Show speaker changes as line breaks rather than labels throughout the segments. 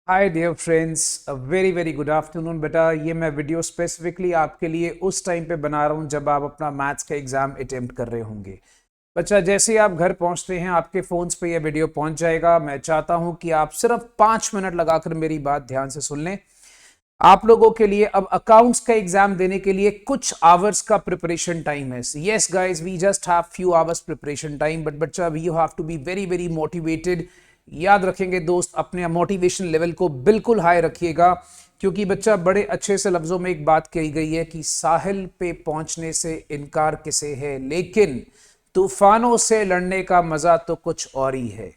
Hi dear friends, a very very good afternoon. बेटा, ये मैं वीडियो स्पेसिफिकली आपके लिए उस टाइम पे बना रहा हूँ जब आप अपना मैथ्स का एग्जाम अटेम्प्ट कर रहे होंगे। बच्चा, जैसे ही आप घर पहुंचते हैं आपके फोन्स पे ये वीडियो पहुंच जाएगा। मैं चाहता हूं कि आप सिर्फ 5 मिनट लगाकर मेरी बात ध्यान से सुन लें। आप लोगों के लिए अब अकाउंट्स का एग्जाम देने के लिए कुछ आवर्स का प्रिपरेशन टाइम है। Yes guys, we just have few hours preparation time, but बच्चा you have to be very very motivated. याद रखेंगे दोस्त, अपने मोटिवेशन लेवल को बिल्कुल हाई रखिएगा, क्योंकि बच्चा बड़े अच्छे से लफ्जों में एक बात कही गई है कि साहिल पे पहुंचने से इनकार किसे है, लेकिन तूफानों से लड़ने का मजा तो कुछ और ही है।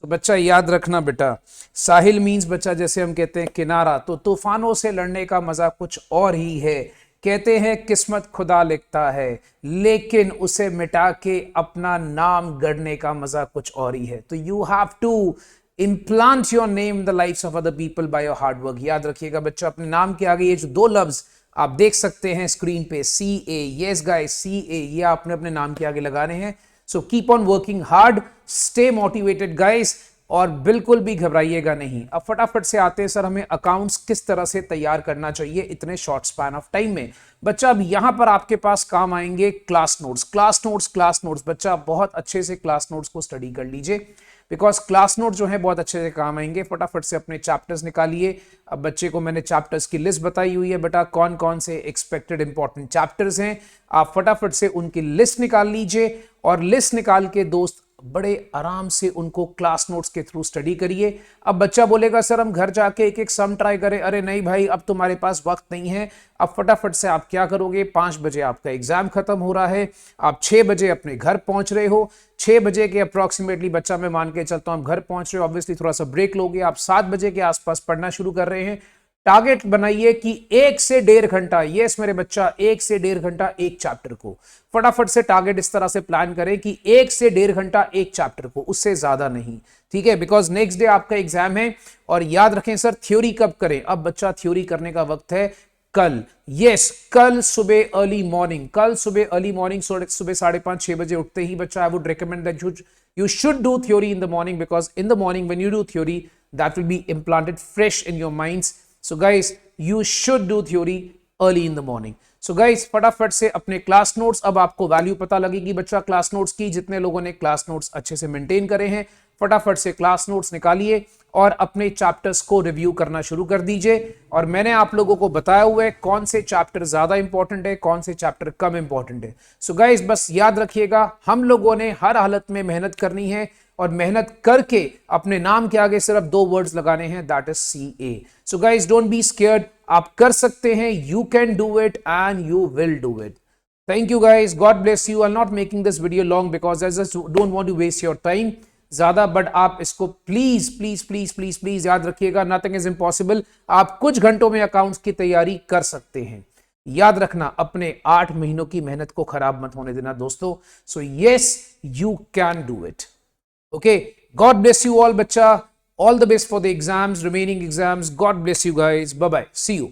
तो बच्चा याद रखना बेटा, साहिल मीन्स बच्चा जैसे हम कहते हैं किनारा, तो तूफानों से लड़ने का मजा कुछ और ही है। कहते हैं किस्मत खुदा लिखता है, लेकिन उसे मिटा के अपना नाम गढ़ने का मजा कुछ और ही है। तो you have to implant your name in the lifes of other people by your hard work. याद रखिएगा बच्चा, अपने नाम के आगे ये जो दो लफ्ज आप देख सकते हैं स्क्रीन पे, CA, यस गाइस, CA, ये आपने अपने नाम के आगे लगाने हैं। So keep on working hard, stay motivated guys, और बिल्कुल भी घबराइएगा नहीं। अब फटाफट से आते हैं सर, हमें अकाउंट्स किस तरह से तैयार करना चाहिए इतने शॉर्ट स्पैन ऑफ टाइम में। बच्चा, अब यहां पर आपके पास काम आएंगे class notes. Class notes, class notes बच्चा बहुत अच्छे से क्लास नोट्स को स्टडी कर लीजिए, बिकॉज क्लास नोट जो है बहुत अच्छे से काम आएंगे। फटाफट से अपने चैप्टर्स निकालिए। अब बच्चे को मैंने चैप्टर्स की लिस्ट बताई हुई है बेटा, कौन कौन से एक्सपेक्टेड इंपॉर्टेंट चैप्टर्स हैं। आप फटाफट से उनकी लिस्ट निकाल लीजिए, और लिस्ट निकाल के दोस्त बड़े आराम से उनको क्लास नोट्स के थ्रू स्टडी करिए। अब बच्चा बोलेगा सर हम घर जाके एक एक सम ट्राई करें। अरे नहीं भाई, अब तुम्हारे पास वक्त नहीं है। अब फटाफट से आप क्या करोगे, 5 बजे आपका एग्जाम खत्म हो रहा है, आप 6 बजे अपने घर पहुंच रहे हो। 6 बजे के अप्रोक्सीमेटली बच्चा, मैं मान के चलता हूं आप घर पहुंच रहे हो, ऑब्वियसली थोड़ा सा ब्रेक लोगे, आप 7 बजे के आसपास पढ़ना शुरू कर रहे हैं। टारगेट बनाइए कि 1 से 1.5 घंटा, यस मेरे बच्चा, 1 से 1.5 घंटा एक चैप्टर को। फटाफट से टारगेट इस तरह से प्लान करें कि 1 से 1.5 घंटा एक चैप्टर को, उससे ज्यादा नहीं, ठीक है, बिकॉज नेक्स्ट डे आपका एग्जाम है। और याद रखें सर, थ्योरी कब करें। अब बच्चा, थ्योरी करने का वक्त है कल। यस, कल सुबह अर्ली मॉर्निंग, कल सुबह अर्ली मॉर्निंग, सुबह 5:30 6 बजे उठते ही बच्चा, I would recommend that you should do theory in the morning, because in the morning when you do theory, that will be implanted fresh in your minds. So guys, you should do theory early in the morning. So guys, फटाफट से अपने class notes, अब आपको value पता लगेगी बच्चा class notes की। जितने लोगों ने क्लास नोट्स अच्छे से मेंटेन करे हैं, फटाफट से क्लास नोट्स निकालिए और अपने चैप्टर्स को रिव्यू करना शुरू कर दीजिए। और मैंने आप लोगों को बताया हुआ है कौन से चैप्टर ज्यादा इंपॉर्टेंट है, कौन से चैप्टर कम इंपॉर्टेंट है। सो गाइस, बस याद रखिएगा, हम लोगों ने हर हालत में मेहनत करनी है, और मेहनत करके अपने नाम के आगे सिर्फ 2 वर्ड्स लगाने हैं, that is CA। So guys, don't be scared, आप कर सकते हैं, you can do it and you will do it. Thank you guys, God bless you. I'm not making this video long because I just don't want to waste your time ज्यादा, but आप इसको please please please please please याद रखिएगा, nothing is impossible. आप कुछ घंटों में accounts की तैयारी कर सकते हैं। याद रखना, अपने 8 महीनों की मेहनत को खराब मत होने देना दोस्तों। So yes, you can do it. Okay, God bless you all बच्चा, all the best for the exams, remaining exams. God bless you guys, bye bye, see you.